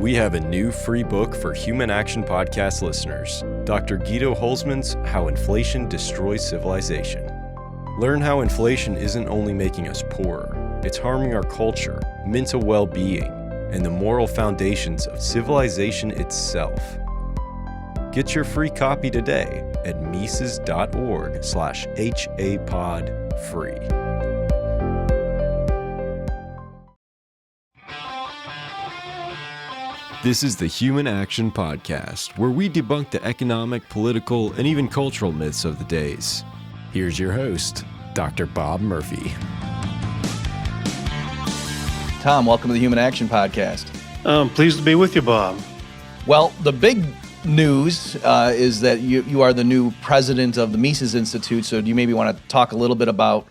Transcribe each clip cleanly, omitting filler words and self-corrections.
We have a new free book for Human Action Podcast listeners, Dr. Guido Holzman's How Inflation Destroys Civilization. Learn how inflation isn't only making us poorer, it's harming our culture, mental well-being, and the moral foundations of civilization itself. Get your free copy today at Mises.org/HAPodFree. This is the Human Action Podcast, where we debunk the economic, political, and even cultural myths of the days. Here's your host, Dr. Bob Murphy. Tom, welcome to the Human Action Podcast. I'm pleased to be with you, Bob. Well, the big news is that you are the new president of the Mises Institute. So do you maybe want to talk a little bit about,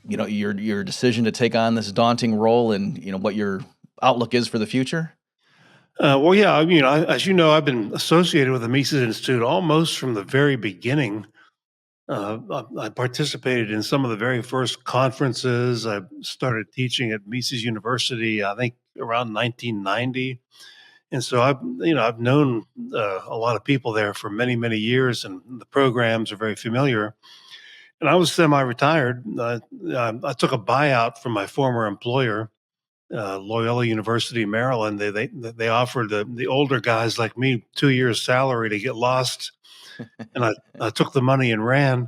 your decision to take on this daunting role and, what your outlook is for the future? As you know, I've been associated with the Mises Institute almost from the very beginning. I participated in some of the very first conferences. I started teaching at Mises University, I think around 1990. And so I've known a lot of people there for many, many years, and the programs are very familiar. And I was semi-retired. I took a buyout from my former employer, Loyola University, Maryland. They offered the older guys like me 2 years' salary to get lost, and I took the money and ran.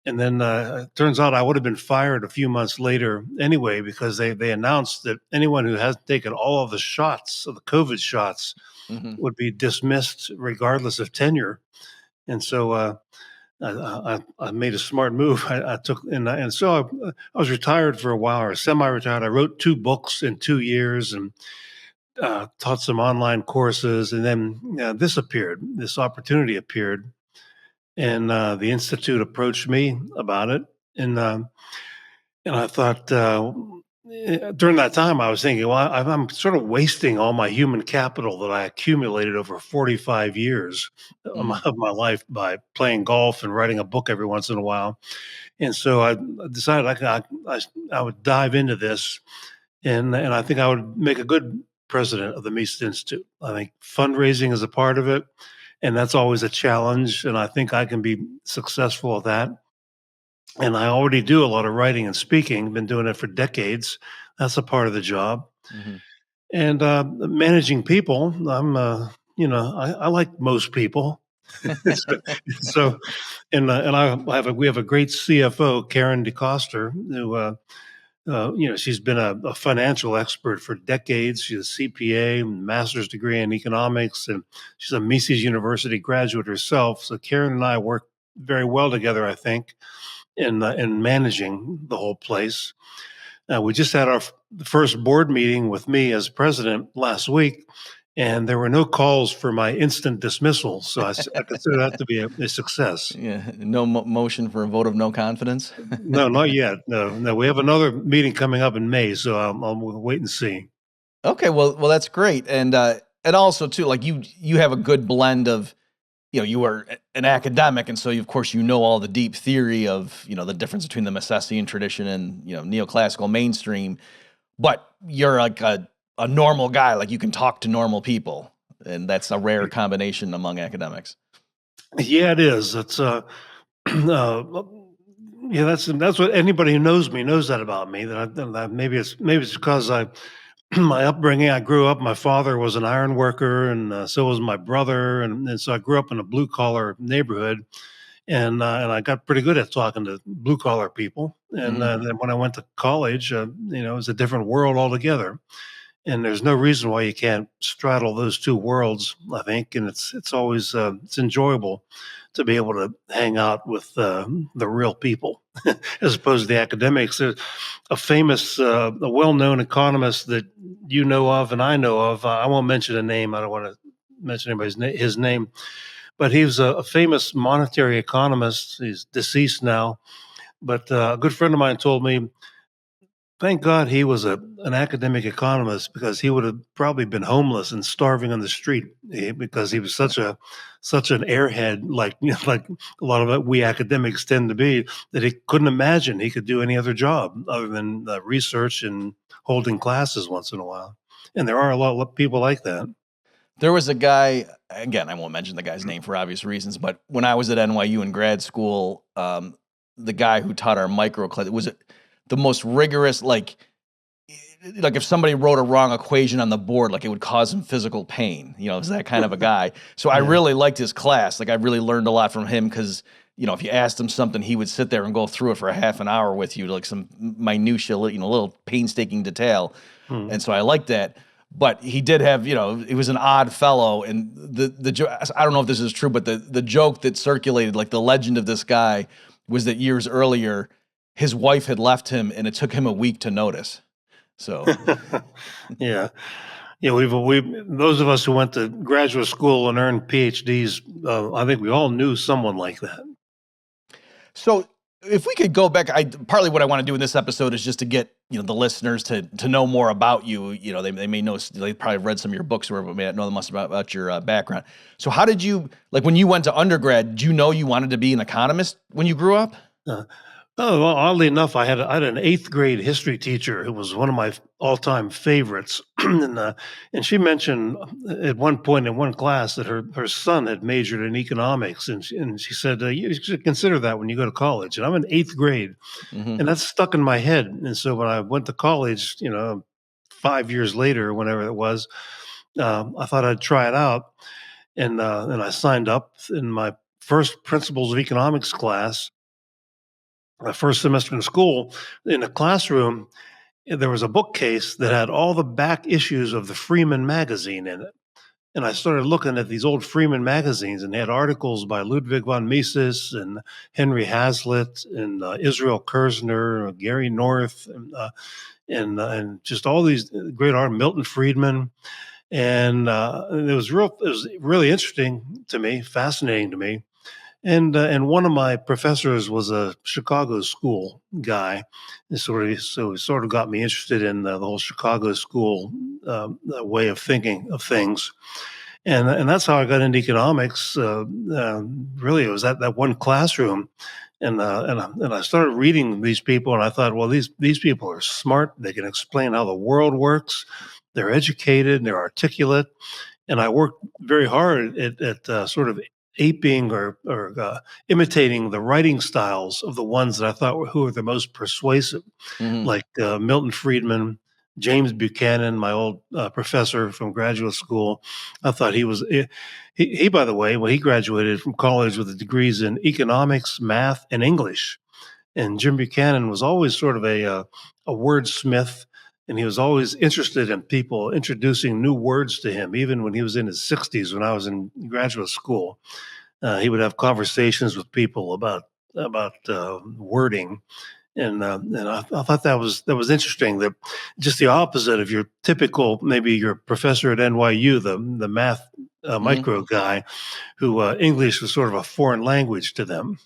And then it turns out I would have been fired a few months later anyway, because they announced that anyone who hasn't taken all of the shots, of the COVID shots, would be dismissed regardless of tenure. And so I made a smart move. I was retired for a while, or semi-retired. I wrote 2 books in 2 years and taught some online courses. And then this opportunity appeared. And the Institute approached me about it. And I thought, during that time, I was thinking, well, I'm sort of wasting all my human capital that I accumulated over 45 years of my life by playing golf and writing a book every once in a while. And so I decided I would dive into this, and I think I would make a good president of the Mises Institute. I think fundraising is a part of it, and that's always a challenge, and I think I can be successful at that. And I already do a lot of writing and speaking, been doing it for decades. That's a part of the job. And managing people, I like most people. We have a great CFO, Karen DeCoster, who, she's been a financial expert for decades. She's a CPA, master's degree in economics, and she's a Mises University graduate herself. So Karen and I work very well together, I think, in managing the whole place. We just had our first board meeting with me as president last week, and there were no calls for my instant dismissal. So I consider that to be a success. Yeah, no motion for a vote of no confidence? No, not yet. No. We have another meeting coming up in May, so I'll wait and see. Okay, well, that's great. And also, too, like you have a good blend of, you are an academic, and so of course all the deep theory of the difference between the Misesian tradition and neoclassical mainstream, but you're like a normal guy, like you can talk to normal people, and that's a rare combination among academics. Yeah, it is. It's that's what anybody who knows me knows that about me. That maybe it's because my upbringing, I grew up, my father was an iron worker, and so was my brother. And so I grew up in a blue collar neighborhood, and I got pretty good at talking to blue collar people. And then when I went to college, it was a different world altogether. And there's no reason why you can't straddle those two worlds, I think. And it's always, it's enjoyable to be able to hang out with the real people as opposed to the academics. There's a famous, a well-known economist that you know of and I know of. I won't mention a name. I don't want to mention his name. But he was a famous monetary economist. He's deceased now. But a good friend of mine told me, thank God he was an academic economist, because he would have probably been homeless and starving on the street, because he was such an airhead, like a lot of we academics tend to be, that he couldn't imagine he could do any other job other than research and holding classes once in a while. And there are a lot of people like that. There was a guy, again, I won't mention the guy's name for obvious reasons, but when I was at NYU in grad school, the guy who taught our micro class was the most rigorous, like if somebody wrote a wrong equation on the board, like it would cause him physical pain. You know, it was that kind of a guy. So I really liked his class. Like I really learned a lot from him because, you know, if you asked him something, he would sit there and go through it for a half an hour with you, like some minutia, you know, little painstaking detail. And so I liked that. But he did have, you know, he was an odd fellow. And the joke, I don't know if this is true, but the joke that circulated, like the legend of this guy, was that years earlier, his wife had left him and it took him a week to notice. So, yeah, we those of us who went to graduate school and earned PhDs, I think we all knew someone like that. So if we could go back, partly what I want to do in this episode is just to get, you know, the listeners to know more about you. You know, they may know, they probably read some of your books or whatever, but may not know much about your background. So how did you, like when you went to undergrad, did you know you wanted to be an economist when you grew up? Oh, well, oddly enough, I had an 8th grade history teacher who was one of my all-time favorites, and she mentioned at one point in one class that her son had majored in economics, and she said you should consider that when you go to college. And I'm in 8th grade, and that's stuck in my head. And so when I went to college, you know, 5 years later, whenever it was, I thought I'd try it out, and I signed up in my first Principles of Economics class. My first semester in school, in a classroom, there was a bookcase that had all the back issues of the Freeman magazine in it. And I started looking at these old Freeman magazines, and they had articles by Ludwig von Mises and Henry Hazlitt and Israel Kirzner, Gary North, and just all these great art, Milton Friedman. And it was really interesting to me, fascinating to me. And one of my professors was a Chicago school guy, and so he sort of got me interested in the whole Chicago school way of thinking of things, and that's how I got into economics. Really, it was at that one classroom, and I started reading these people, and I thought, well, these people are smart. They can explain how the world works. They're educated. They're articulate, and I worked very hard at sort of aping or imitating the writing styles of the ones that I thought who were the most persuasive, like Milton Friedman, James Buchanan, my old professor from graduate school. I thought he, by the way, when he graduated from college with the degrees in economics, math, and English. And Jim Buchanan was always sort of a wordsmith. And he was always interested in people introducing new words to him, even when he was in his 60s, when I was in graduate school. He would have conversations with people about wording. And I thought that was interesting. That just the opposite of your typical, maybe your professor at NYU, the math micro guy, who English was sort of a foreign language to them.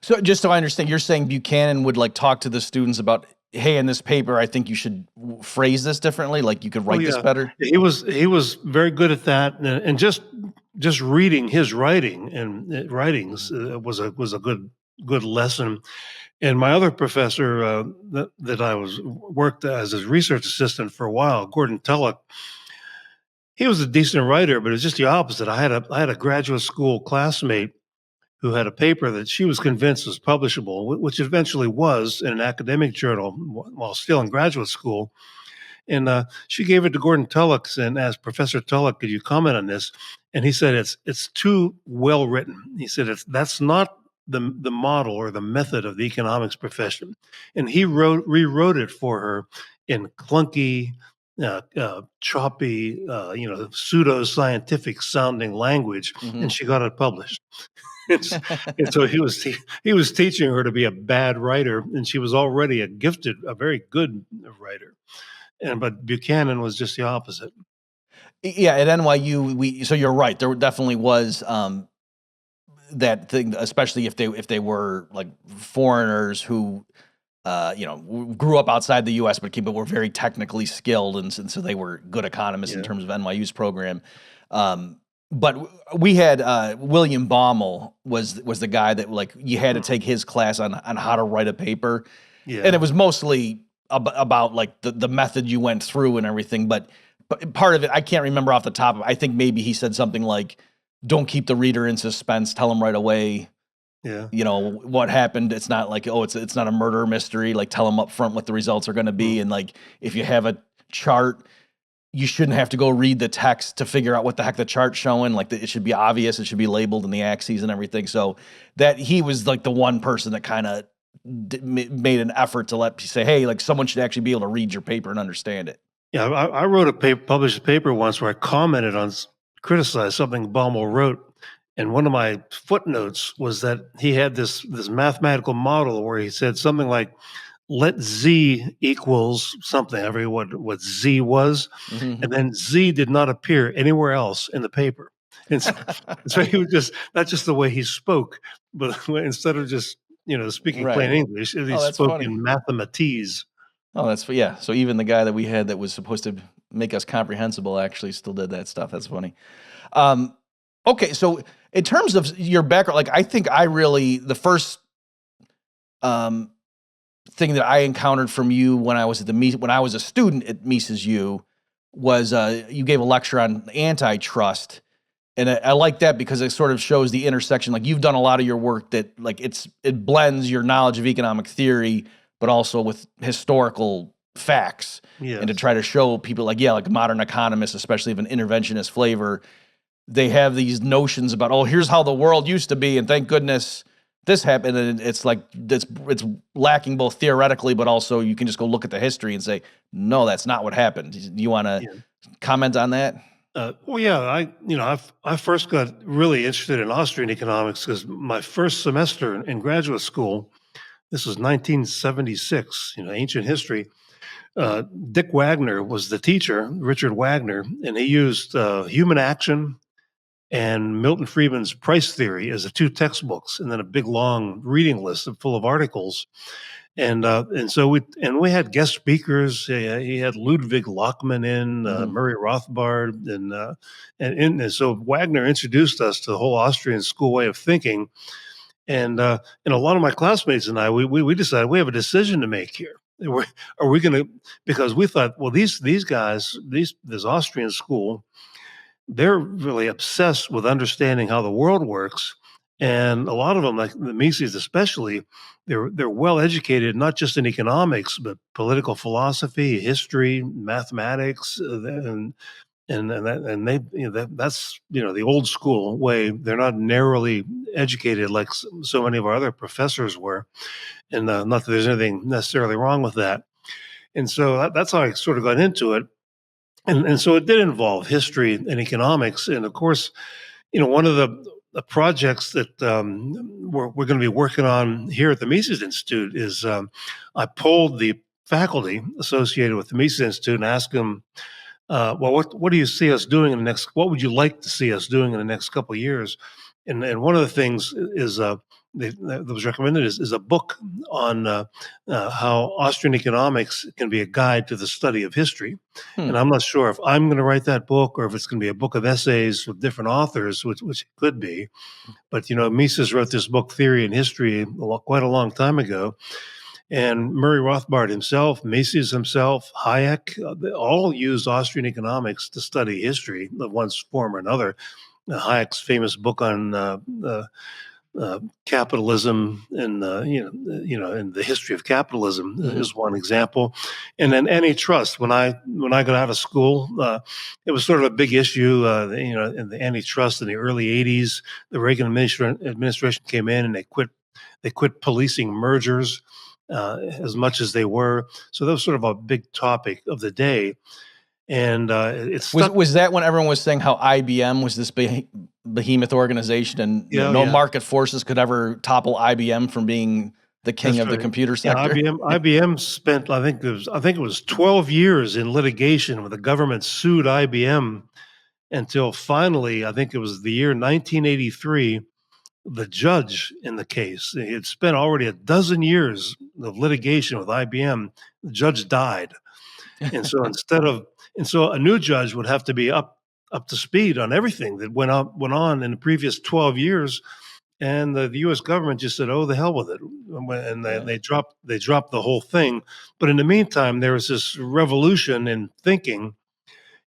So just so I understand, you're saying Buchanan would like talk to the students about, hey, in this paper, I think you should phrase this differently. Like you could write this better. He was very good at that, and just reading his writings was a good lesson. And my other professor that I worked as his research assistant for a while, Gordon Tullock, he was a decent writer, but it was just the opposite. I had a graduate school classmate who had a paper that she was convinced was publishable, which eventually was in an academic journal while still in graduate school. And she gave it to Gordon Tullock and asked, Professor Tullock, could you comment on this? And he said, it's too well written. He said, that's not the model or the method of the economics profession. And he rewrote it for her in clunky, choppy, pseudo-scientific sounding language, and she got it published. And so he was teaching her to be a bad writer, and she was already a very good writer. But Buchanan was just the opposite. Yeah, at NYU, so you're right. There definitely was that thing, especially if they were like foreigners who grew up outside the U.S. but were very technically skilled, and so they were good economists in terms of NYU's program. But we had William Baumol was the guy that like you had to take his class on how to write a paper, and it was mostly about like the method you went through and everything. But but part of it, I can't remember off the top. I think maybe he said something like, "Don't keep the reader in suspense. Tell them right away. Yeah. What happened. It's not like, oh, it's not a murder mystery. Like, tell them up front what the results are going to be. And like, if you have a chart, you shouldn't have to go read the text to figure out what the heck the chart's showing. Like, it should be obvious. It should be labeled in the axes and everything." So that he was like the one person that kind of made an effort to let you say, hey, like someone should actually be able to read your paper and understand it. Yeah, I wrote a paper, published a paper once where I commented on, criticized something Baumol wrote, and one of my footnotes was that he had this mathematical model where he said something like, "Let Z equals something," I forget what Z was, Mm-hmm. and then Z did not appear anywhere else in the paper, and so he was that's just the way he spoke, but instead of just speaking plain Right. English, he That's spoke funny. in mathematese. Oh, yeah. So even the guy that we had that was supposed to make us comprehensible actually still did that stuff. That's funny. Okay, so in terms of your background, like I think the first thing that I encountered from you when I was a student at Mises U was you gave a lecture on antitrust. And I like that because it sort of shows the intersection. Like you've done a lot of your work that like it blends your knowledge of economic theory, but also with historical facts. Yes. And to try to show people like modern economists, especially of an interventionist flavor, they have these notions about, oh, here's how the world used to be, and thank goodness this happened. And it's like it's lacking both theoretically, but also you can just go look at the history and say, no, that's not what happened. Do you want to comment on that? Well, yeah, I first got really interested in Austrian economics because my first semester in graduate school, this was 1976, ancient history. Dick Wagner was the teacher, Richard Wagner, and he used Human Action and Milton Friedman's Price Theory as the two textbooks, and then a big long reading list full of articles. And so we had guest speakers. He had Ludwig Lockman in, Murray Rothbard, and so Wagner introduced us to the whole Austrian school way of thinking. And a lot of my classmates and I, we decided we have a decision to make here. Are we going to? Because we thought, well, these guys, this Austrian school, they're really obsessed with understanding how the world works. And a lot of them, like the Mises especially, they're well educated, not just in economics, but political philosophy, history, mathematics, and they that's the old school way. They're not narrowly educated like so many of our other professors were, and not that there's anything necessarily wrong with that. And so that's how I sort of got into it. And so it did involve history and economics. And of course, one of the projects that we're going to be working on here at the Mises Institute is I polled the faculty associated with the Mises Institute and asked them, well, what do you see us doing what would you like to see us doing in the next couple of years? And one of the things is that was recommended is a book on how Austrian economics can be a guide to the study of history. And I'm not sure if I'm going to write that book or if it's going to be a book of essays with different authors, which it could be. But, Mises wrote this book, Theory and History, quite a long time ago. And Murray Rothbard himself, Mises himself, Hayek, they all used Austrian economics to study history of one form or another. Hayek's famous book on capitalism and and the history of capitalism is one example. And then antitrust. When I got out of school, it was sort of a big issue. In the antitrust in the early '80s, the Reagan administration came in and they quit policing mergers as much as they were. So that was sort of a big topic of the day. And was that when everyone was saying how IBM was this behemoth organization and no market forces could ever topple IBM from being the king of the computer sector? Yeah, IBM spent I think it was 12 years in litigation where the government sued IBM until finally, I think it was the year 1983, the judge in the case, he had spent already a dozen years of litigation with IBM. The judge died. And so so a new judge would have to be up to speed on everything that went on in the previous 12 years. And the U.S. government just said, "Oh, the hell with it," and they dropped the whole thing. But in the meantime, there was this revolution in thinking,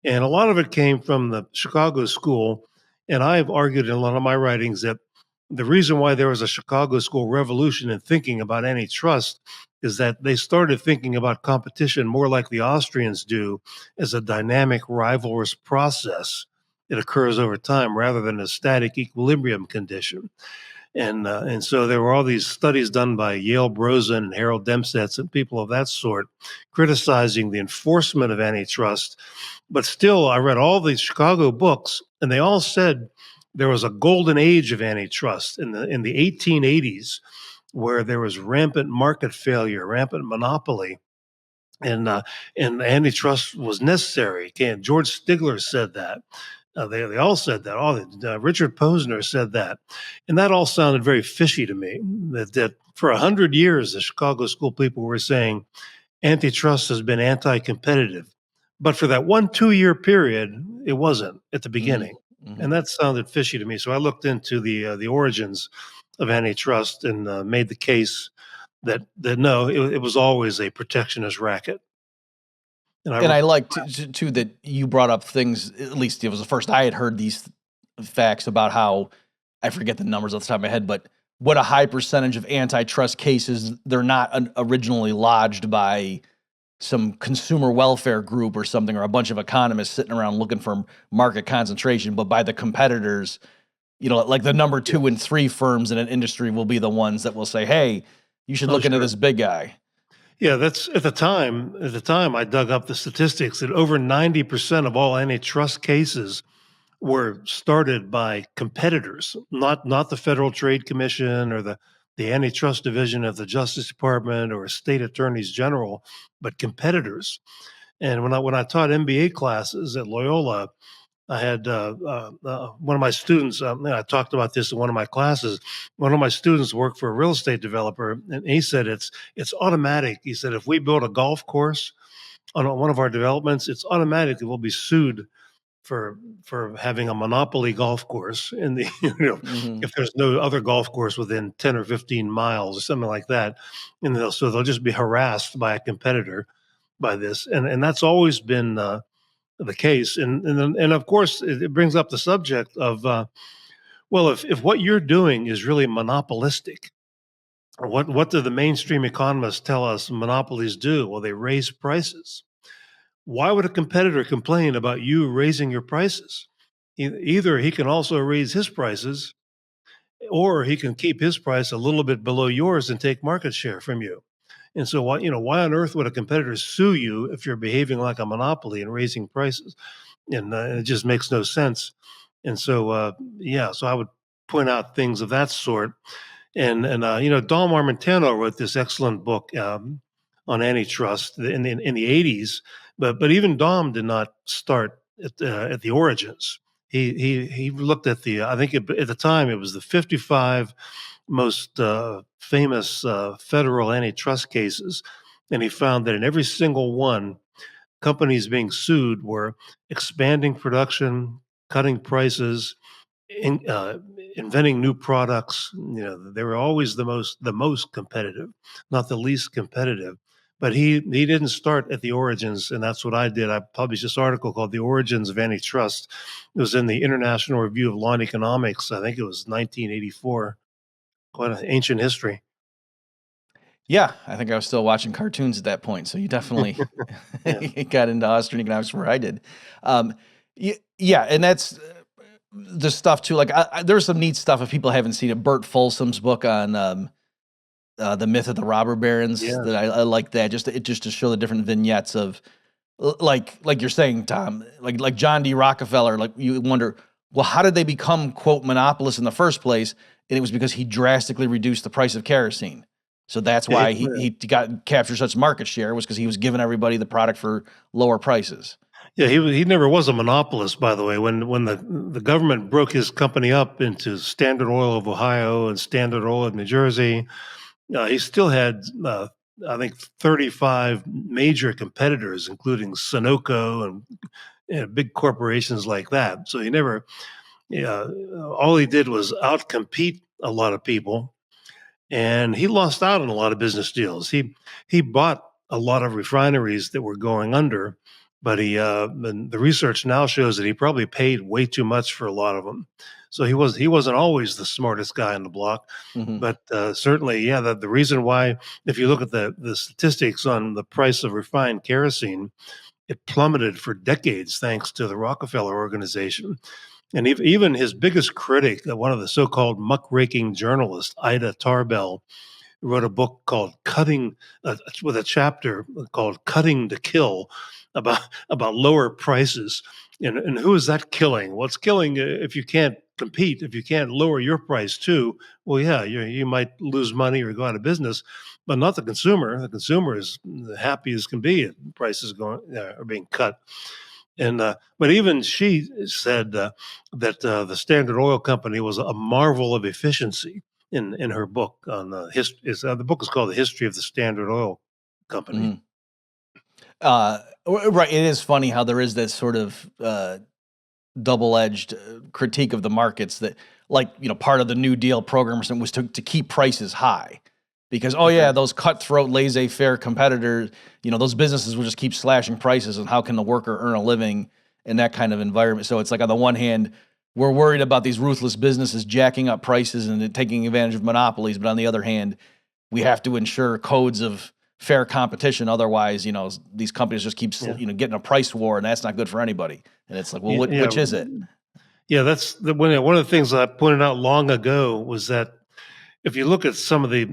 And a lot of it came from the Chicago school. And I've argued in a lot of my writings that the reason why there was a Chicago school revolution in thinking about antitrust is that they started thinking about competition more like the Austrians do, as a dynamic, rivalrous process that occurs over time rather than a static equilibrium condition. And so there were all these studies done by Yale Brosen and Harold Demsetz and people of that sort criticizing the enforcement of antitrust. But still, I read all these Chicago books, and they all said there was a golden age of antitrust in the 1880s, where there was rampant market failure, rampant monopoly, and antitrust was necessary. George Stigler said that. They all said that. Richard Posner said that, and that all sounded very fishy to me. That for 100 years, the Chicago school people were saying antitrust has been anti-competitive, but for that 1-2 year period, it wasn't at the beginning, and that sounded fishy to me. So I looked into the origins of antitrust and made the case that no, it was always a protectionist racket. And I like too that you brought up things. At least it was the first I had heard these facts about how, I forget the numbers off the top of my head, but what a high percentage of antitrust cases, they're not originally lodged by some consumer welfare group or something, or a bunch of economists sitting around looking for market concentration, but by the competitors. Like the number 2 and 3 firms in an industry will be the ones that will say, "Hey, you should look into this big guy." Yeah, that's at the time. At the time, I dug up the statistics that over 90% of all antitrust cases were started by competitors, not the Federal Trade Commission or the antitrust division of the Justice Department or state attorneys general, but competitors. And when I taught MBA classes at Loyola, I had one of my students. I talked about this in one of my classes. One of my students worked for a real estate developer, and he said it's automatic. He said if we build a golf course on one of our developments, it's automatic that we'll be sued for having a monopoly golf course. And if there's no other golf course within 10 or 15 miles or something like that, and they'll just be harassed by a competitor by this. And that's always been the case, and of course it brings up the subject of well, if what you're doing is really monopolistic, what do the mainstream economists tell us monopolies do? Well, they raise prices. Why would a competitor complain about you raising your prices? Either he can also raise his prices, or he can keep his price a little bit below yours and take market share from you. And so why on earth would a competitor sue you if you're behaving like a monopoly and raising prices? And it just makes no sense. And so so I would point out things of that sort. And Dom Armentano wrote this excellent book on antitrust in the 80s, but even Dom did not start at the origins. He looked at I think at the time it was the 55 most famous federal antitrust cases, and he found that in every single one, companies being sued were expanding production, cutting prices, inventing new products. They were always the most competitive, not the least competitive. But he didn't start at the origins, and that's what I did. I published this article called "The Origins of Antitrust." It was in the International Review of Law and Economics. I think it was 1984. Quite an ancient history. Yeah, I think I was still watching cartoons at that point, so you definitely got into Austrian economics where I did. Yeah, and that's the stuff too. Like there's some neat stuff if people haven't seen it. Bert Folsom's book on the myth of the robber barons. That I like that just to show the different vignettes of like you're saying, Tom, like John D. Rockefeller. Like you wonder, well, how did they become quote monopolists in the first place? And it was because he drastically reduced the price of kerosene. So that's why he captured such market share, was because he was giving everybody the product for lower prices. Yeah, he never was a monopolist, by the way. When the government broke his company up into Standard Oil of Ohio and Standard Oil of New Jersey, he still had I think 35 major competitors, including Sunoco and big corporations like that. So he never, all he did was outcompete a lot of people. And he lost out on a lot of business deals. He bought a lot of refineries that were going under, but and the research now shows that he probably paid way too much for a lot of them. So he wasn't always the smartest guy on the block, Mhm. but certainly, yeah, the reason why, if you look at the statistics on the price of refined kerosene, it plummeted for decades thanks to the Rockefeller Organization. And even his biggest critic, one of the so-called muckraking journalists, Ida Tarbell, wrote a book called Cutting, with a chapter called Cutting to Kill, about lower prices. And who is that killing? Well, it's killing if you can't compete, if you can't lower your price too. Well, yeah, you might lose money or go out of business, but not the consumer. The consumer is happy as can be. Prices are being cut. And but even she said that the Standard Oil Company was a marvel of efficiency in her book on history. The book is called The History of the Standard Oil Company. Mhm. Right. It is funny how there is this sort of double-edged critique of the markets that, like, part of the New Deal program or something was to keep prices high because, oh yeah, Okay. those cutthroat, laissez-faire competitors, those businesses will just keep slashing prices, and how can the worker earn a living in that kind of environment? So it's like, on the one hand, we're worried about these ruthless businesses jacking up prices and taking advantage of monopolies, but on the other hand, we have to ensure codes of fair competition. Otherwise, these companies just keep, Yeah. getting a price war, and that's not good for anybody. And it's like, well, Yeah. which is it? Yeah, that's one of the things I pointed out long ago was that if you look at some of the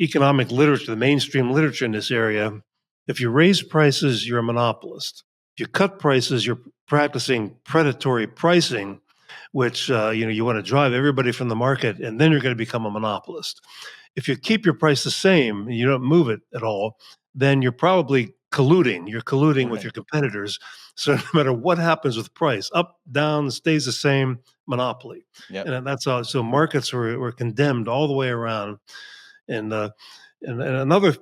economic literature, the mainstream literature in this area, if you raise prices, you're a monopolist. If you cut prices, you're practicing predatory pricing, which you want to drive everybody from the market, and then you're going to become a monopolist. If you keep your price the same and you don't move it at all, then you're probably colluding. You're colluding with Right. your competitors. So no matter what happens with price, up, down, stays the same, monopoly. Yep. And that's all. So markets were condemned all the way around. And and another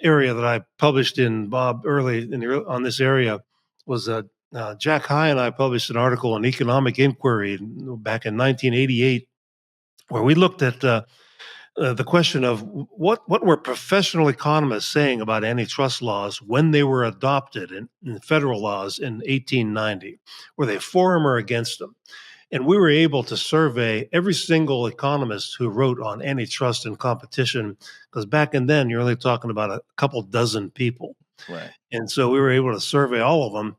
area that I published in, Bob, early on this area was Jack High and I published an article on economic inquiry back in 1988, where we looked at the question of what were professional economists saying about antitrust laws when they were adopted in federal laws in 1890. Were they for them or against them? And we were able to survey every single economist who wrote on antitrust and competition, because back in then you're only talking about a couple dozen people. Right. And so we were able to survey all of them,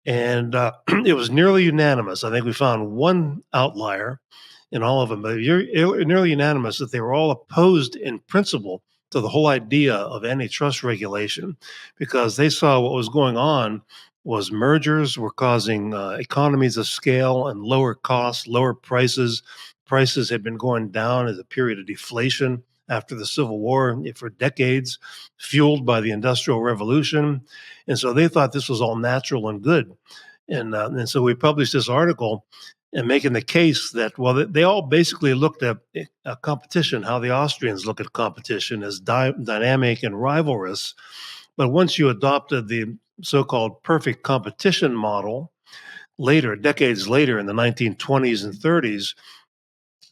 and it was nearly unanimous. I think we found one outlier in all of them, but you're nearly unanimous that they were all opposed in principle to the whole idea of antitrust regulation, because they saw what was going on was mergers were causing economies of scale and lower costs, lower prices. Prices had been going down as a period of deflation after the Civil War for decades, fueled by the Industrial Revolution. And so they thought this was all natural and good. And so we published this article and making the case that, well, they all basically looked at competition, how the Austrians look at competition as dynamic and rivalrous. But once you adopted the so-called perfect competition model later, decades later in the 1920s and 30s,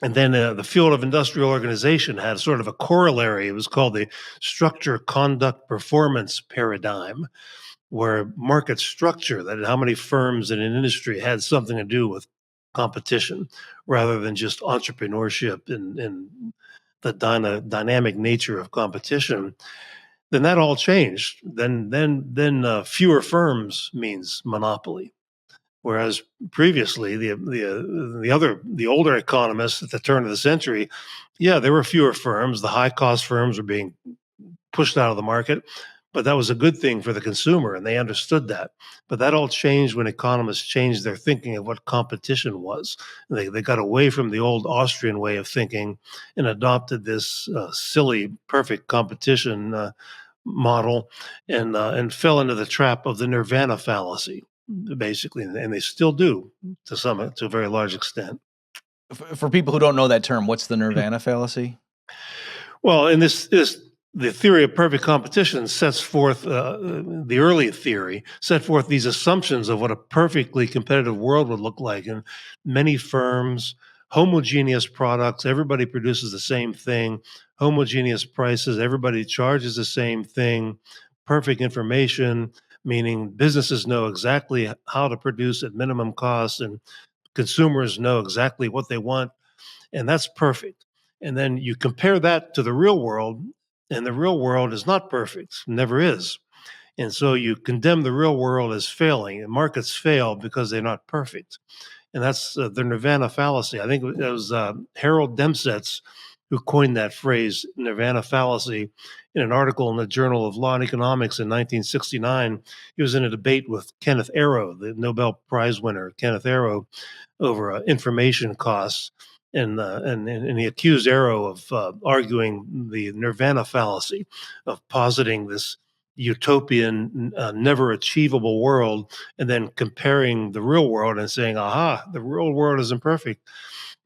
and then the field of industrial organization had sort of a corollary. It was called the structure, conduct, performance paradigm, where market structure, that how many firms in an industry had something to do with competition rather than just entrepreneurship and the dynamic nature of competition. Then that all changed. Then fewer firms means monopoly. Whereas previously, the older economists at the turn of the century, yeah, there were fewer firms. The high cost firms were being pushed out of the market, but that was a good thing for the consumer, and they understood that. But that all changed when economists changed their thinking of what competition was. They got away from the old Austrian way of thinking and adopted this silly, perfect competition model, and fell into the trap of the nirvana fallacy, basically, and they still do to a very large extent. For people who don't know that term, what's the nirvana fallacy? Well, in this the theory of perfect competition sets forth the early theory set forth these assumptions of what a perfectly competitive world would look like, and many firms, homogeneous products, everybody produces the same thing, homogeneous prices, everybody charges the same thing, perfect information, meaning businesses know exactly how to produce at minimum cost and consumers know exactly what they want, and that's perfect. And then you compare that to the real world, and the real world is not perfect, never is. And so you condemn the real world as failing, and markets fail because they're not perfect. And that's the nirvana fallacy. I think it was Harold Demsetz who coined that phrase, nirvana fallacy, in an article in the Journal of Law and Economics in 1969. He was in a debate with Kenneth Arrow, the Nobel Prize winner, Kenneth Arrow, over information costs. And he accused Arrow of arguing the nirvana fallacy, of positing this utopian, never achievable world, and then comparing the real world and saying, aha, the real world isn't perfect.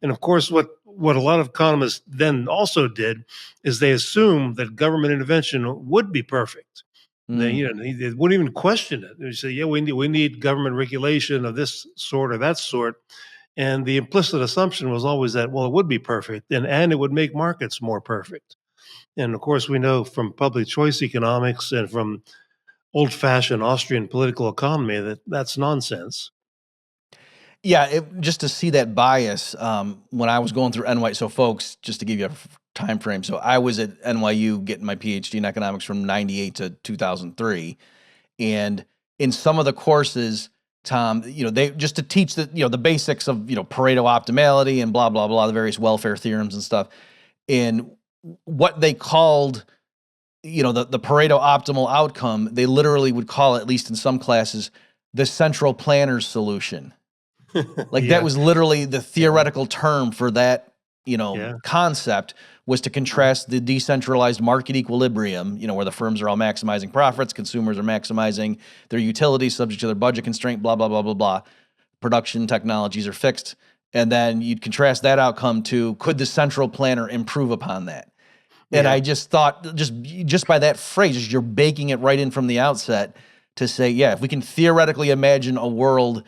And of course, what a lot of economists then also did is they assumed that government intervention would be perfect. They wouldn't even question it. They say, yeah, we need government regulation of this sort or that sort. And the implicit assumption was always that, well, it would be perfect and it would make markets more perfect. And of course, we know from public choice economics and from old fashioned Austrian political economy that that's nonsense. Yeah, just to see that bias when I was going through NYU. So, folks, just to give you a time frame. So, I was at NYU getting my PhD in economics from '98 to 2003, and in some of the courses, Tom, they just to teach the basics of Pareto optimality and blah blah blah, the various welfare theorems and stuff, and what they called the Pareto optimal outcome. They literally would call it, at least in some classes, the central planner's solution. Like that Yeah, was literally the theoretical term for that, yeah, concept, was to contrast the decentralized market equilibrium, where the firms are all maximizing profits, consumers are maximizing their utilities subject to their budget constraint, blah, blah, blah, blah, blah. Production technologies are fixed. And then you'd contrast that outcome to, could the central planner improve upon that? And yeah. I just thought, just by that phrase, just you're baking it right in from the outset to say, yeah, if we can theoretically imagine a world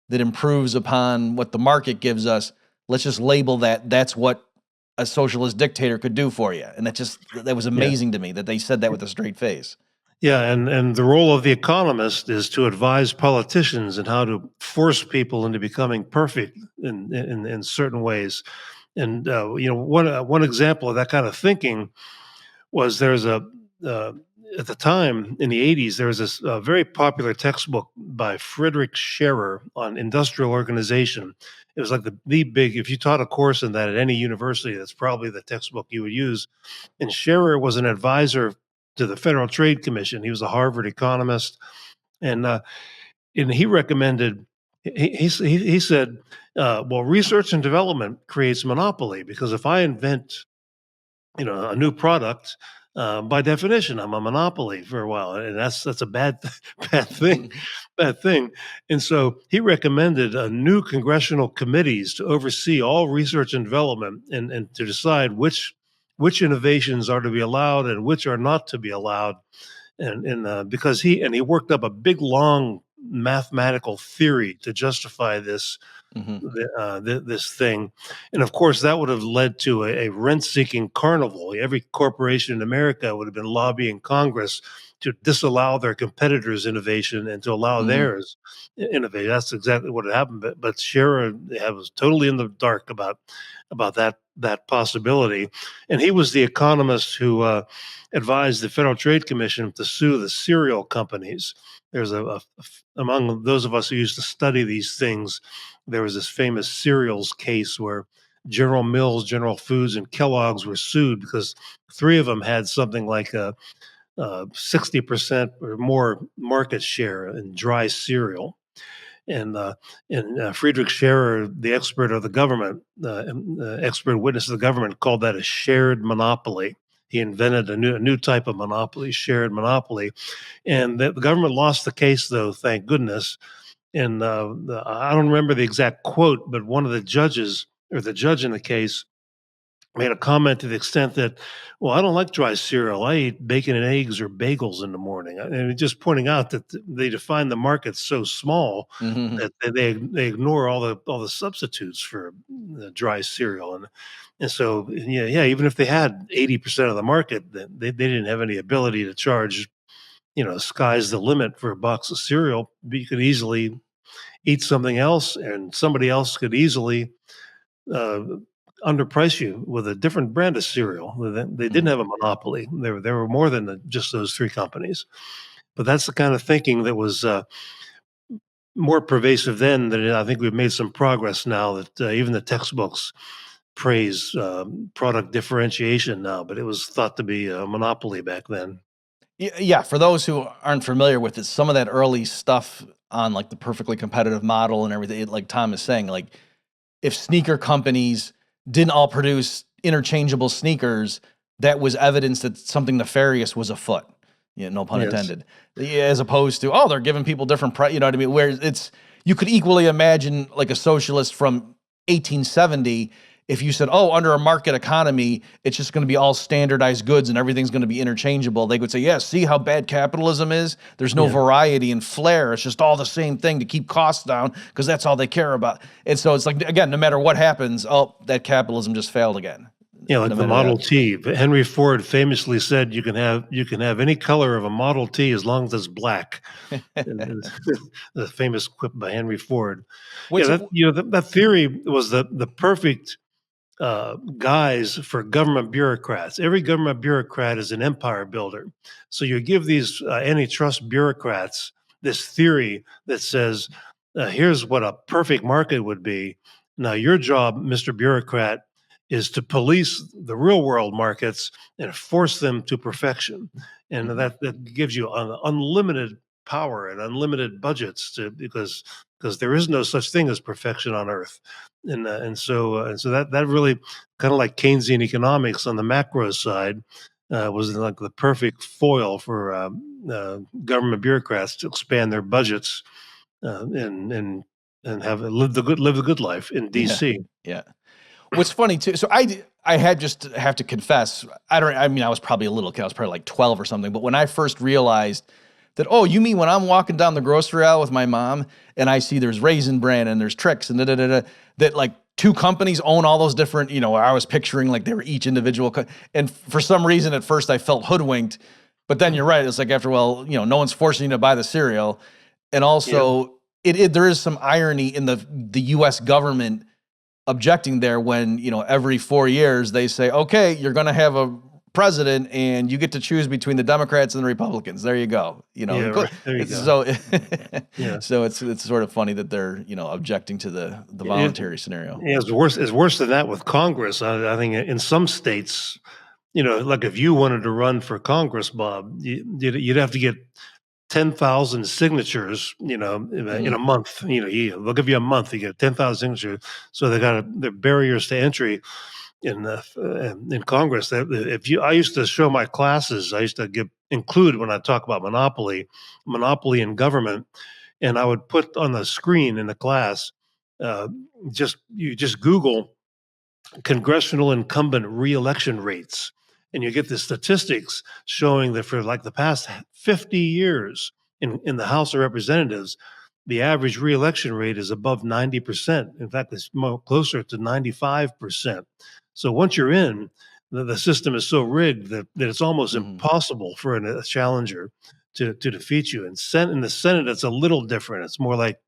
that improves upon what the market gives us, let's just label that's what a socialist dictator could do for you. And that was Yeah. amazing to me that they said that with a straight face. Yeah, and the role of the economist is to advise politicians in how to force people into becoming perfect in certain ways. And one example of that kind of thinking was there's a uh, at the time in the 80s there was this very popular textbook by Friedrich Scherer on industrial organization. It was like the big, if you taught a course in that at any university, that's probably the textbook you would use. And Scherer was an advisor to the Federal Trade Commission. He was a Harvard economist, and he recommended. He said, "Well, research and development creates monopoly because if I invent, a new product, by definition, I'm a monopoly for a while, and that's a bad bad thing, bad thing." And so he recommended new congressional committees to oversee all research and development and to decide which innovations are to be allowed and which are not to be allowed. And because he worked up a big long mathematical theory to justify Hmm. this thing. And of course, that would have led to a rent seeking carnival. Every corporation in America would have been lobbying Congress to disallow their competitors' innovation and to allow Hmm. theirs innovate. That's exactly what had happened. But Scherer was totally in the dark about that possibility, and he was the economist who advised the Federal Trade Commission to sue the cereal companies. There's among those of us who used to study these things, there was this famous cereals case where General Mills, General Foods, and Kellogg's were sued because three of them had something like a 60% or more market share in dry cereal. And Friedrich Scherer, the expert of the government, expert witness of the government, called that a shared monopoly. He invented a new type of monopoly, shared monopoly, and the government lost the case, though, thank goodness. And I don't remember the exact quote, but one of the judges or the judge in the case made a comment to the extent that, well, I don't like dry cereal. I eat bacon and eggs or bagels in the morning. And just pointing out that they define the market so small Hmm. that they ignore all the substitutes for the dry cereal. And so, yeah, even if they had 80% of the market, they didn't have any ability to charge sky's the limit for a box of cereal. But you could easily eat something else, and somebody else could easily uh, underprice you with a different brand of cereal. They didn't have a monopoly. There were more than just those three companies. But that's the kind of thinking that was more pervasive then. That I think we've made some progress now. That even the textbooks praise product differentiation now, but it was thought to be a monopoly back then. Yeah, for those who aren't familiar with it, some of that early stuff on like the perfectly competitive model and everything, like Tom is saying, like if sneaker companies didn't all produce interchangeable sneakers, that was evidence that something nefarious was afoot. Yeah, no pun Yes. intended. Yeah, as opposed to, oh, they're giving people different price. You know what I mean? Where you could equally imagine like a socialist from 1870. If you said, oh, under a market economy, it's just going to be all standardized goods and everything's going to be interchangeable, they would say, yeah, see how bad capitalism is? There's no variety and flair. It's just all the same thing to keep costs down because that's all they care about. And so it's like, again, no matter what happens, oh, that capitalism just failed again. Yeah, like the Model T. Henry Ford famously said, "You can have any color of a Model T as long as it's black." The famous quip by Henry Ford. That theory was the perfect guise for government bureaucrats. Every government bureaucrat is an empire builder. So you give these antitrust bureaucrats this theory that says, here's what a perfect market would be. Now, your job, Mr. Bureaucrat, is to police the real world markets and force them to perfection. And that gives you unlimited power and unlimited budgets because there is no such thing as perfection on earth. And so that really kind of like Keynesian economics on the macro side was like the perfect foil for government bureaucrats to expand their budgets and have live the good life in DC. Yeah. What's funny too, so I had just have to confess, I was probably a little kid, I was probably like 12 or something, but when I first realized that, oh, you mean when I'm walking down the grocery aisle with my mom and I see there's Raisin Bran and there's Trix and that like two companies own all those different, I was picturing like they were each individual, and for some reason at first I felt hoodwinked, but then you're right, it's like after, well, no one's forcing you to buy the cereal, and also there is some irony in the U.S. government objecting there when, every 4 years they say, okay, you're going to have a president and you get to choose between the Democrats and the Republicans. There you go. Right. There you go. So, so it's sort of funny that they're, objecting to the voluntary scenario. Yeah, it's worse than that with Congress. I think in some states, like if you wanted to run for Congress, Bob, you'd have to get 10,000 signatures, in a month. They'll give you a month to get 10,000 signatures. So there are barriers to entry in Congress. I used to show my classes. I used to include when I talk about monopoly in government, and I would put on the screen in the class. You just Google congressional incumbent reelection rates. And you get the statistics showing that for like the past 50 years in the House of Representatives, the average reelection rate is above 90%. In fact, it's closer to 95%. So once you're in, the system is so rigged that it's almost impossible for a challenger to defeat you. And in the Senate, it's a little different. It's more like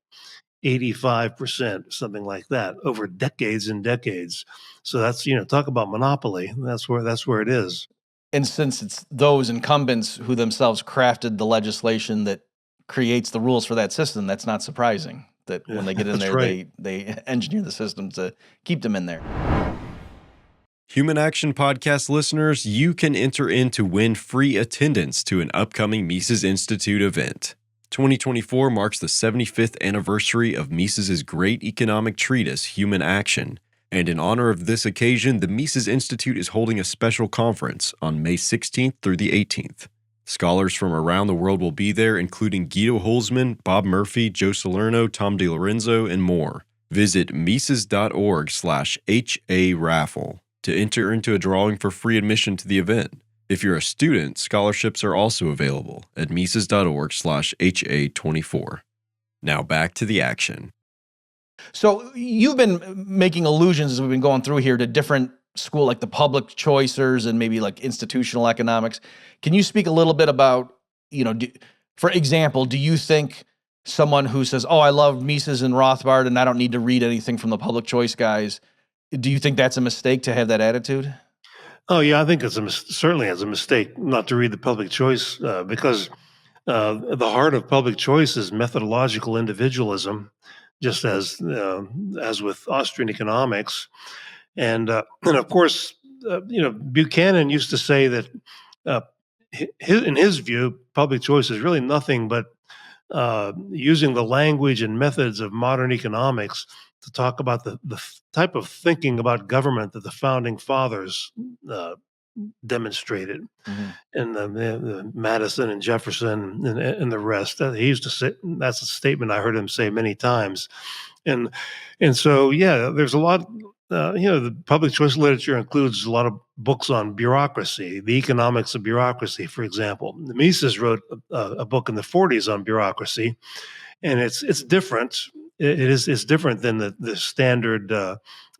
85%, something like that, over decades and decades. So that's, talk about monopoly. That's where it is. And since it's those incumbents who themselves crafted the legislation that creates the rules for that system, that's not surprising that when they get in there, right. they engineer the system to keep them in there. Human Action Podcast listeners, you can enter in to win free attendance to an upcoming Mises Institute event. 2024 marks the 75th anniversary of Mises's great economic treatise, Human Action, and in honor of this occasion, the Mises Institute is holding a special conference on May 16th through the 18th. Scholars from around the world will be there, including Guido Holzman, Bob Murphy, Joe Salerno, Tom DiLorenzo, and more. Visit Mises.org/HA-Raffle to enter into a drawing for free admission to the event. If you're a student, scholarships are also available at Mises.org/HA24. Now back to the action. So you've been making allusions as we've been going through here to different school, like the public choicers and maybe like institutional economics. Can you speak a little bit about for example, do you think someone who says, "Oh, I love Mises and Rothbard, and I don't need to read anything from the public choice guys," do you think that's a mistake to have that attitude? Oh yeah, I think it's certainly as a mistake not to read the public choice because the heart of public choice is methodological individualism, just as with Austrian economics, and of course, Buchanan used to say that uh, in his view, public choice is really nothing but using the language and methods of modern economics to talk about the type of thinking about government that the founding fathers uh, demonstrated, Mhm. and the Madison and Jefferson and the rest. He used to say that's a statement I heard him say many times, and so yeah, there's a lot. The public choice literature includes a lot of books on bureaucracy, the economics of bureaucracy, for example. Mises wrote a book in the 40s on bureaucracy, and it's different. It's different than the standard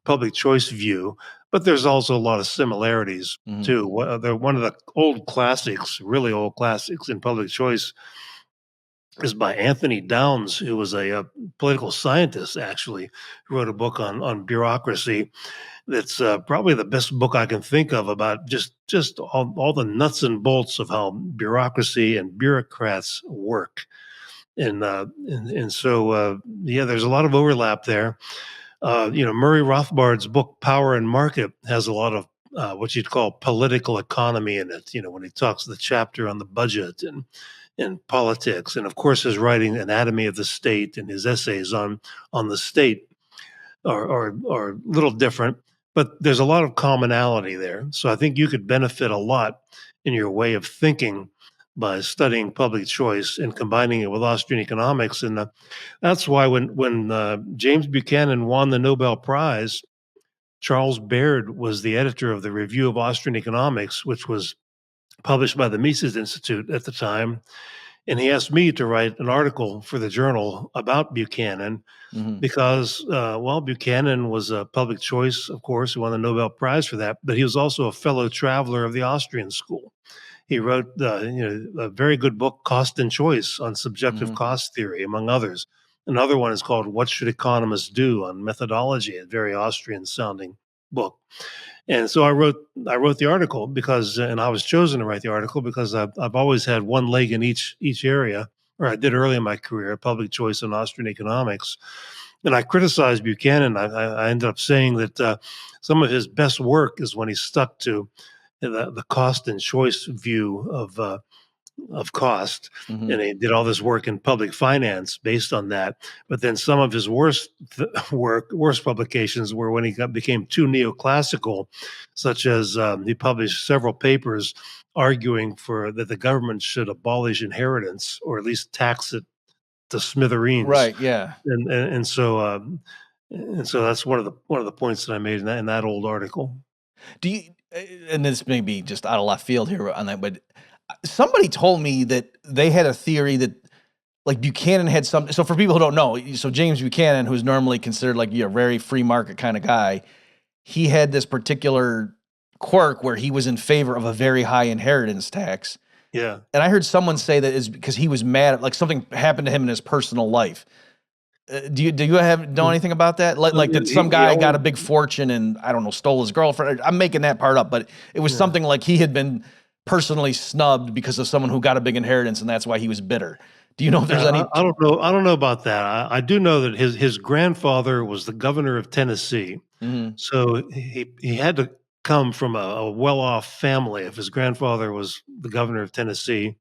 public choice view, but there's also a lot of similarities Mhm. too. They're one of the old classics, really old classics in public choice, is by Anthony Downs, who was a political scientist, actually, who wrote a book on bureaucracy. That's probably the best book I can think of about just all the nuts and bolts of how bureaucracy and bureaucrats work. And so yeah, there's a lot of overlap there. Murray Rothbard's book Power and Market has a lot of what you'd call political economy in it. When he talks the chapter on the budget and politics, and of course his writing Anatomy of the State and his essays on the state are a little different, but there's a lot of commonality there. So I think you could benefit a lot in your way of thinking by studying public choice and combining it with Austrian economics. And that's why when James Buchanan won the Nobel Prize, Charles Baird was the editor of the Review of Austrian Economics, which was published by the Mises Institute at the time. And he asked me to write an article for the journal about Buchanan Mhm. because, Buchanan was a public choice, of course, who won the Nobel Prize for that, but he was also a fellow traveler of the Austrian school. He wrote, a very good book, Cost and Choice, on subjective Mhm. cost theory, among others. Another one is called What Should Economists Do on Methodology, a very Austrian sounding book. And so I wrote the article because, and I was chosen to write the article because I've always had one leg in each area, or I did early in my career, public choice and Austrian economics. And I criticized Buchanan. I ended up saying that some of his best work is when he stuck to the cost and choice view of cost, Mhm. and he did all this work in public finance based on that. But then some of his worst publications were when he became too neoclassical, such as he published several papers arguing for that the government should abolish inheritance or at least tax it to smithereens. Right. Yeah. And so that's one of the points that I made in that old article. Do you? And this may be just out of left field here on that, but somebody told me that they had a theory that like Buchanan had some. So for people who don't know, so James Buchanan, who's normally considered like a very free market kind of guy, he had this particular quirk where he was in favor of a very high inheritance tax. Yeah. And I heard someone say that is because he was mad at like something happened to him in his personal life. Do you know anything about that? Like that some He guy got always, a big fortune and I don't know stole his girlfriend. I'm making that part up, but it was yeah. something like he had been personally snubbed because of someone who got a big inheritance, and that's why he was bitter. Do you know if there's any? I don't know. I don't know about that. I do know that his grandfather was the governor of Tennessee, Mhm. so he had to come from a well off family if his grandfather was the governor of Tennessee,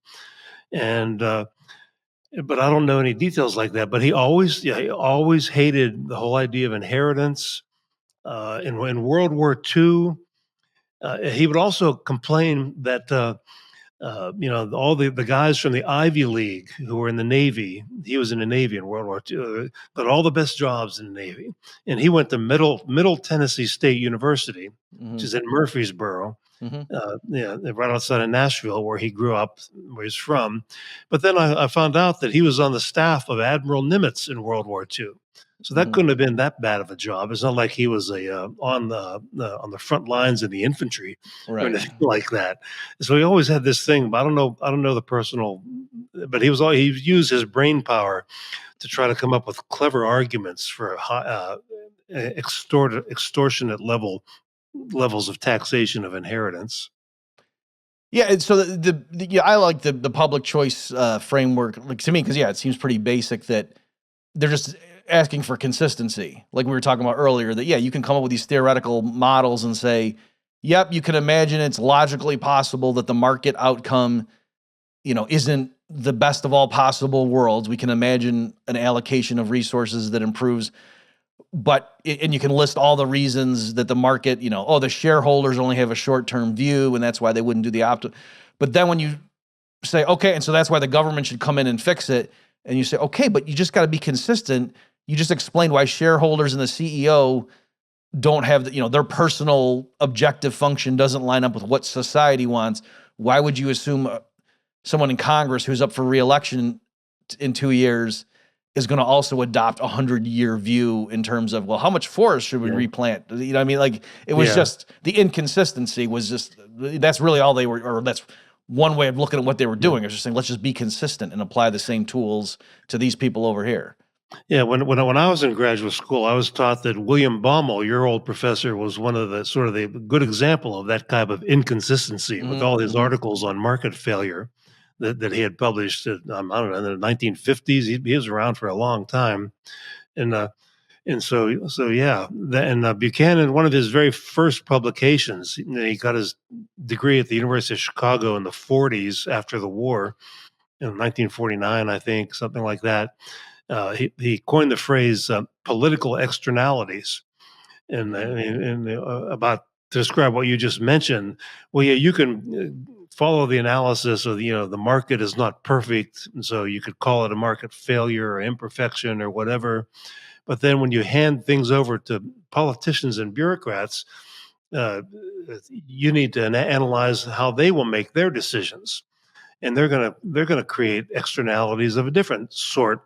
and but I don't know any details like that. But he always hated the whole idea of inheritance. In World War II, he would also complain that. All the guys from the Ivy League who were in the Navy. He was in the Navy in World War II, but all the best jobs in the Navy. And he went to Middle Tennessee State University, which Mhm. is in Murfreesboro, Mhm. right outside of Nashville, where he grew up, where he's from. But then I found out that he was on the staff of Admiral Nimitz in World War II. So that couldn't have been that bad of a job. It's not like he was on the front lines in the infantry or Right. anything like that. So he always had this thing. But I don't know the personal, but he used his brain power to try to come up with clever arguments for extortionate levels of taxation of inheritance. Yeah, and so yeah, I like the public choice framework, like to me, because yeah, it seems pretty basic that they're just asking for consistency, like we were talking about earlier. That yeah, you can come up with these theoretical models and say, yep, you can imagine it's logically possible that the market outcome, isn't the best of all possible worlds. We can imagine an allocation of resources that improves, and you can list all the reasons that the market, the shareholders only have a short-term view, and that's why they wouldn't do the optimal. But then when you say, okay, and so that's why the government should come in and fix it, and you say, okay, but you just got to be consistent. You just explained why shareholders and the CEO don't have their personal objective function doesn't line up with what society wants. Why would you assume someone in Congress who's up for re-election in 2 years is going to also adopt 100-year view in terms of, well, how much forest should we replant? You know what I mean? Like, it was just, the inconsistency was just, that's really all they were, or that's one way of looking at what they were doing. It was just saying, let's just be consistent and apply the same tools to these people over here. Yeah, when I was in graduate school, I was taught that William Baumol, your old professor, was one of the sort of the good example of that type of inconsistency with all his articles on market failure that he had published. I don't know, in the 1950s. He was around for a long time, and so yeah. And Buchanan, one of his very first publications, he got his degree at the University of Chicago in the 40s after the war, in 1949, I think, something like that. He coined the phrase political externalities, and about to describe what you just mentioned. Well, yeah, you can follow the analysis of the market is not perfect, and so you could call it a market failure or imperfection or whatever. But then when you hand things over to politicians and bureaucrats, you need to analyze how they will make their decisions, and they're gonna create externalities of a different sort.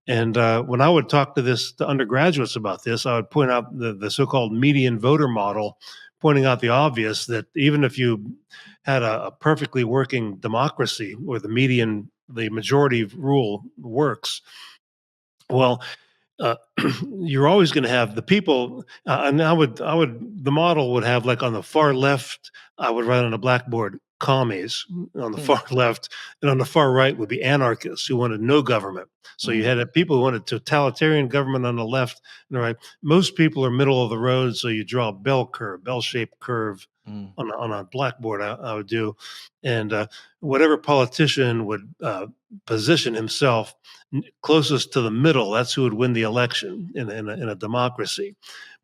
And when I would talk to undergraduates about this, I would point out the so-called median voter model, pointing out the obvious that even if you had a perfectly working democracy where the majority rule works, well, uh, you're always going to have the people, and the model would have, like, on the far left, I would write on a blackboard, commies on the far left, and on the far right would be anarchists who wanted no government. So you had people who wanted totalitarian government on the left and the right. Most people are middle of the road, so you draw a bell-shaped curve on a blackboard. I would do, and whatever politician would position himself closest to the middle, that's who would win the election in a democracy.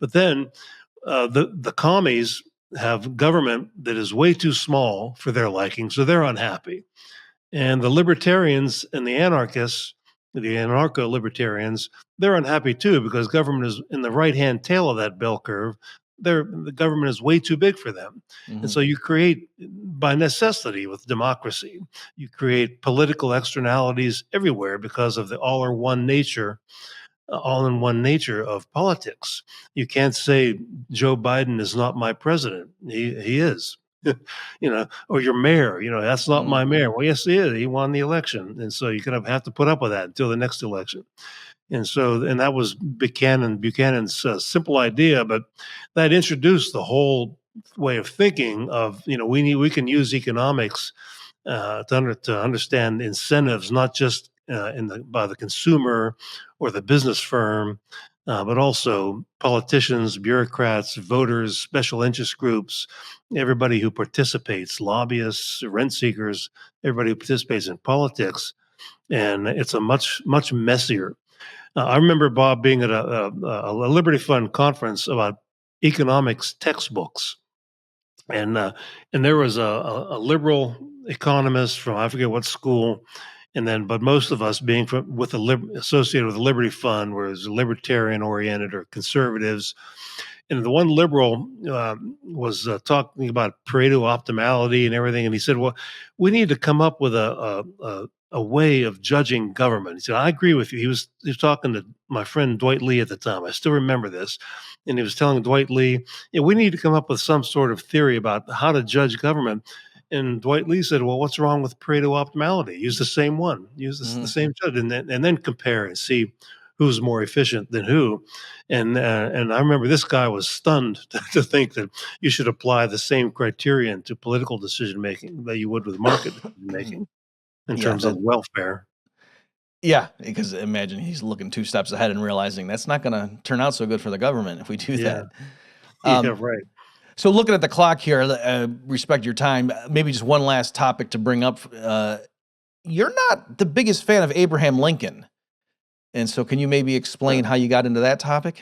But then the commies have government that is way too small for their liking, so they're unhappy. And the libertarians and the anarchists, the anarcho-libertarians, they're unhappy too because government is in the right-hand tail of that bell curve. The government is way too big for them. And so you create, by necessity with democracy, you create political externalities everywhere because of the all-in-one nature of politics. You can't say Joe Biden is not my president. He is. Or your mayor, that's not my mayor. Well, yes, he is. He won the election. And so you're going to have to put up with that until the next election. And that was Buchanan's simple idea, but that introduced the whole way of thinking of, we can use economics to understand incentives, not just by the consumer or the business firm, but also politicians, bureaucrats, voters, special interest groups, everybody who participates, lobbyists, rent seekers, everybody who participates in politics. And it's a much, much messier. I remember, Bob, being at a Liberty Fund conference about economics textbooks. And there was a liberal economist from, I forget what school, but most of us being associated with the Liberty Fund, was libertarian oriented or conservatives. And the one liberal was talking about Pareto optimality and everything, and he said, "Well, we need to come up with a a way of judging government. He said, I agree with you. He was talking to my friend Dwight Lee at the time. I still remember this. And he was telling Dwight Lee, yeah, we need to come up with some sort of theory about how to judge government. And Dwight Lee said, well, what's wrong with Pareto optimality? Use the same one, use the same judge, and then compare and see who's more efficient than who. And I remember this guy was stunned to think that you should apply the same criterion to political decision making that you would with market decision making in terms of welfare. Yeah, because imagine he's looking 2 steps ahead and realizing that's not going to turn out so good for the government if we do that. Yeah, right. So looking at the clock here, respect your time. Maybe just one last topic to bring up. You're not the biggest fan of Abraham Lincoln. And so can you maybe explain how you got into that topic?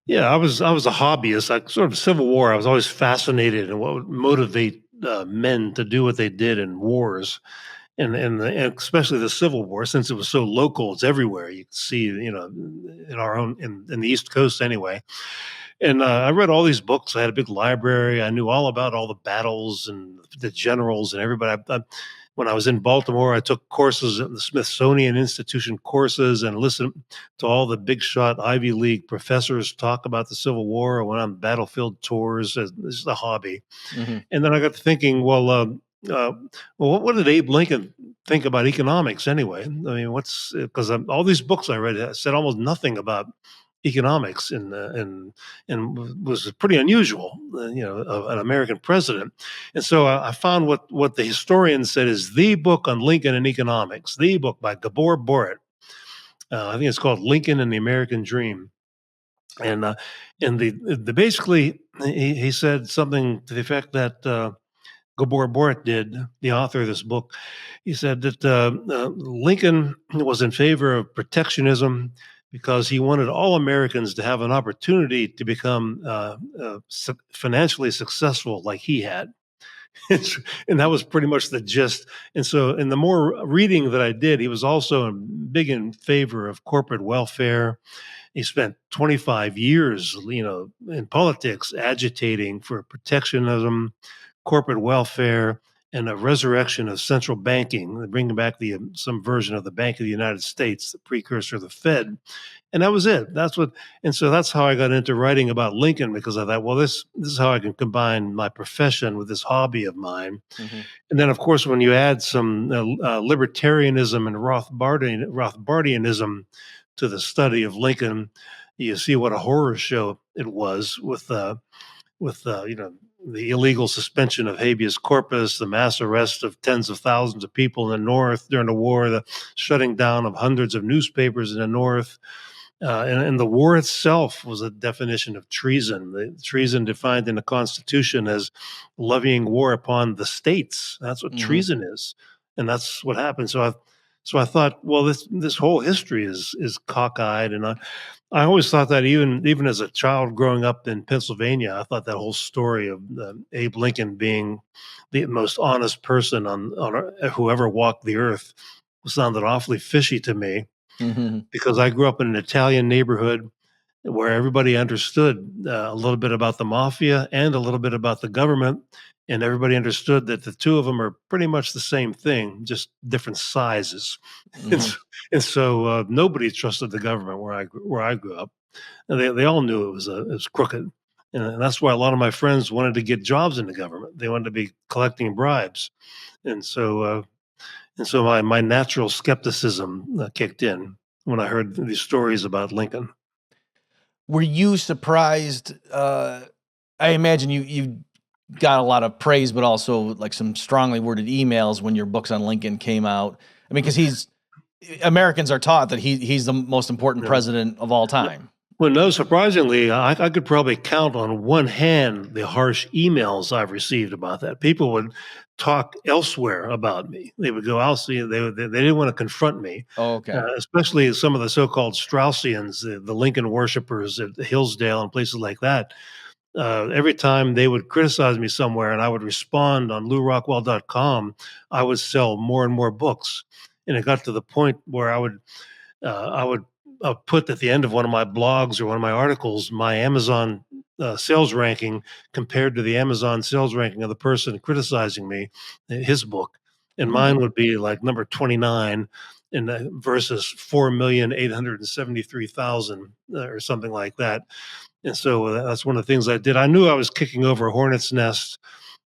Yeah, I was a hobbyist. Sort of Civil War. I was always fascinated in what would motivate men to do what they did in wars, and especially the Civil War, since it was so local. It's everywhere. You can see, in our own in the East Coast anyway. And I read all these books. I had a big library. I knew all about all the battles and the generals and everybody. When I was in Baltimore, I took courses at the Smithsonian Institution courses and listened to all the big shot Ivy League professors talk about the Civil War. I went on battlefield tours. This is a hobby. Mm-hmm. And then I got to thinking, well, what did Abe Lincoln think about economics anyway? I mean, because all these books I read said almost nothing about economics and was pretty unusual, of an American president. And so I found what the historians said is the book on Lincoln and economics, the book by Gabor Borit. I think it's called Lincoln and the American Dream. And the basically he said something to the effect that Gabor Borit did, the author of this book. He said that Lincoln was in favor of protectionism because he wanted all Americans to have an opportunity to become financially successful like he had. And that was pretty much the gist. And so, in the more reading that I did, he was also big in favor of corporate welfare. He spent 25 years, in politics, agitating for protectionism, corporate welfare, and a resurrection of central banking, bringing back some version of the Bank of the United States, the precursor of the Fed. And that was it. So that's how I got into writing about Lincoln, because I thought, well, this is how I can combine my profession with this hobby of mine. Mm-hmm. And then, of course, when you add some libertarianism and Rothbardianism to the study of Lincoln, you see what a horror show it was with the illegal suspension of habeas corpus, the mass arrest of tens of thousands of people in the North during the war, the shutting down of hundreds of newspapers in the North. And the war itself was a definition of treason. The treason defined in the Constitution as levying war upon the states. That's what treason is, and that's what happened. So I thought, well, this whole history is cockeyed, and I always thought that even as a child growing up in Pennsylvania, I thought that whole story of Abe Lincoln being the most honest person on who ever walked the earth sounded awfully fishy to me. Mm-hmm. Because I grew up in an Italian neighborhood where everybody understood a little bit about the mafia and a little bit about the government, and everybody understood that the two of them are pretty much the same thing, just different sizes. Mm-hmm. And so nobody trusted the government where I grew up, and they all knew it was crooked, and that's why a lot of my friends wanted to get jobs in the government. They wanted to be collecting bribes, and so my natural skepticism kicked in when I heard these stories about Lincoln. Were you surprised? I imagine you got a lot of praise, but also like some strongly worded emails when your books on Lincoln came out. I mean, because Americans are taught that he's the most important president of all time. Well, no, surprisingly, I could probably count on one hand the harsh emails I've received about that. People would talk elsewhere about me. They would go, I'll see. They didn't want to confront me. Oh, okay. Especially some of the so-called Straussians, the Lincoln worshipers at Hillsdale and places like that. Every time they would criticize me somewhere and I would respond on LouRockwell.com, I would sell more and more books. And it got to the point where I would put at the end of one of my blogs or one of my articles my Amazon sales ranking compared to the Amazon sales ranking of the person criticizing me, his book. and mine would be like number 29 versus 4,873,000 or something like that. And so that's one of the things I did. I knew I was kicking over a hornet's nest,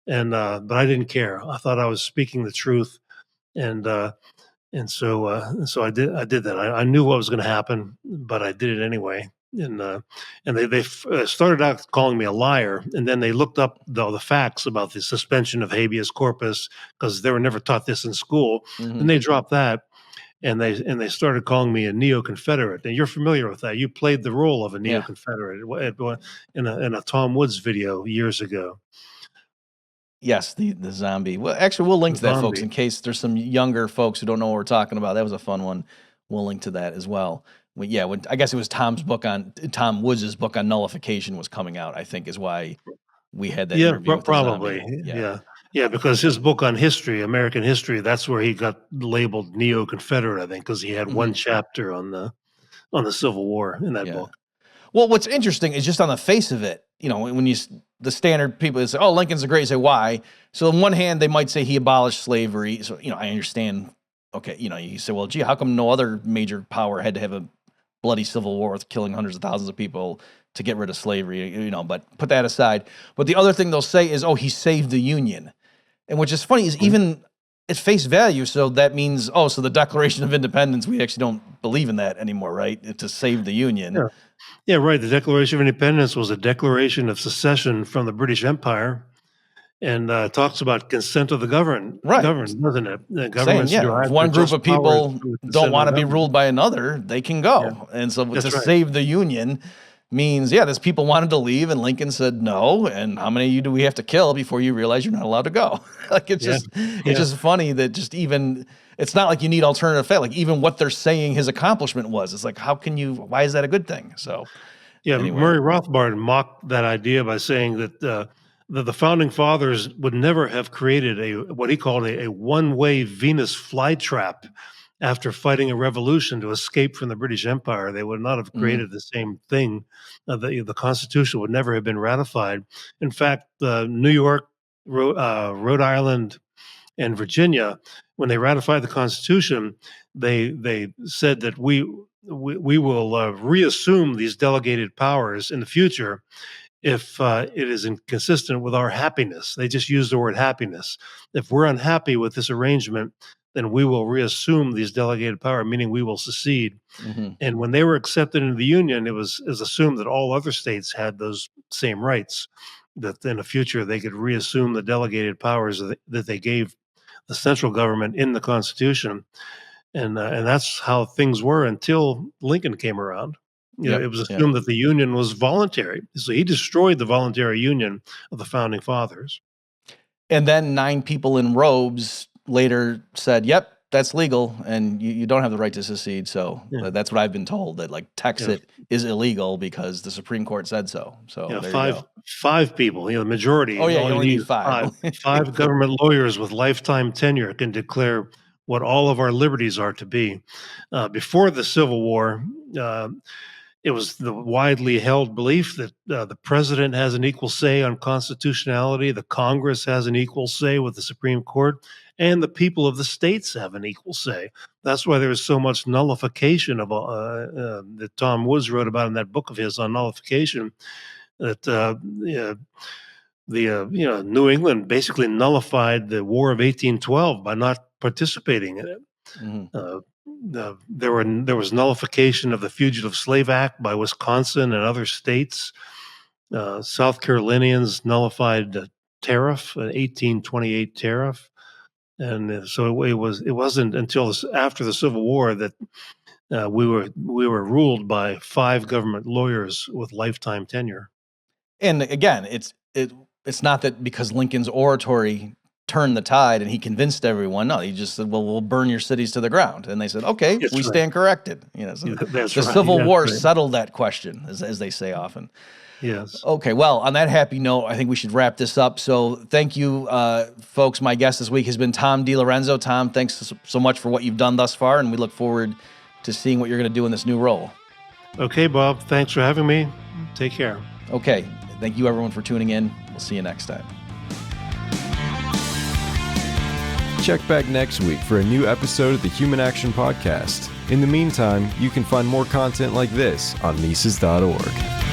and but I didn't care. I thought I was speaking the truth, and so I did that. I knew what was going to happen, but I did it anyway. And they started out calling me a liar, and then they looked up the facts about the suspension of habeas corpus, because they were never taught this in school. And they dropped that, and they started calling me a neo-Confederate. And you're familiar with that. You played the role of a neo-Confederate in a Tom Woods video years ago. Yes, the zombie. Well, actually, we'll link to that, folks, in case there's some younger folks who don't know what we're talking about. That was a fun one. We'll link to that as well. I guess it was Tom Woods' book on nullification was coming out, I think, is why we had that interview with probably. Yeah, because his book on history, American history, that's where he got labeled neo-Confederate, I think, because he had one chapter on the Civil War in that book. Well, what's interesting is just on the face of it, when the standard people say, "Oh, Lincoln's the great," you say, "Why?" So on one hand, they might say he abolished slavery. So I understand. Okay, you say, "Well, gee, how come no other major power had to have a bloody civil war with killing hundreds of thousands of people to get rid of slavery?" But put that aside. But the other thing they'll say is, "Oh, he saved the Union," and which is funny is even at face value. So that means, so the Declaration of Independence, we actually don't believe in that anymore, right? To save the Union. Yeah. Yeah, right. The Declaration of Independence was a declaration of secession from the British Empire, and talks about consent of the governed, doesn't it? The government. If one group of people don't want to be ruled by another, they can go. Yeah. And so to save the Union means, these people wanted to leave, and Lincoln said no. And how many of you do we have to kill before you realize you're not allowed to go? It's just funny that just even. It's not like you need alternative fact. Like even what they're saying his accomplishment was, it's like, why is that a good thing? So, anyway. Murray Rothbard mocked that idea by saying that the founding fathers would never have created what he called a one-way Venus flytrap after fighting a revolution to escape from the British Empire. They would not have created the same thing. The Constitution would never have been ratified. In fact, New York, Rhode Island, and Virginia, when they ratified the Constitution, they said that we will reassume these delegated powers in the future if it is inconsistent with our happiness. They just used the word happiness. If we're unhappy with this arrangement, then we will reassume these delegated power, meaning we will secede. And when they were accepted into the Union, it was assumed that all other states had those same rights, that in the future they could reassume the delegated powers that they gave the central government in the Constitution, and that's how things were until Lincoln came around. It was assumed that the Union was voluntary, so he destroyed the voluntary Union of the founding fathers. And then 9 people in robes later said, "Yep, that's legal, and you don't have the right to secede." So that's what I've been told, that like Texas is illegal because the Supreme Court said so. So five people, the majority. Oh yeah, you only need 5. 5 government lawyers with lifetime tenure can declare what all of our liberties are to be. Before the Civil War, it was the widely held belief that the president has an equal say on constitutionality, the Congress has an equal say with the Supreme Court, and the people of the states have an equal say. That's why there is so much nullification of that Tom Woods wrote about in that book of his on nullification. That New England basically nullified the War of 1812 by not participating in it. There was nullification of the Fugitive Slave Act by Wisconsin and other states. South Carolinians nullified the tariff, an 1828 tariff. And so it wasn't until after the Civil War that we were ruled by 5 government lawyers with lifetime tenure. And again, it's not that because Lincoln's oratory turned the tide and he convinced everyone. No, he just said, "Well, we'll burn your cities to the ground." And they said, "Okay, we stand corrected." So the Civil War settled that question, as they say often. Yes. Okay, well, on that happy note, I think we should wrap this up. So thank you, folks. My guest this week has been Tom DiLorenzo. Tom, thanks so much for what you've done thus far, and we look forward to seeing what you're going to do in this new role. Okay, Bob. Thanks for having me. Take care. Okay. Thank you, everyone, for tuning in. We'll see you next time. check back next week for a new episode of the Human Action Podcast. In the meantime, you can find more content like this on Mises.org.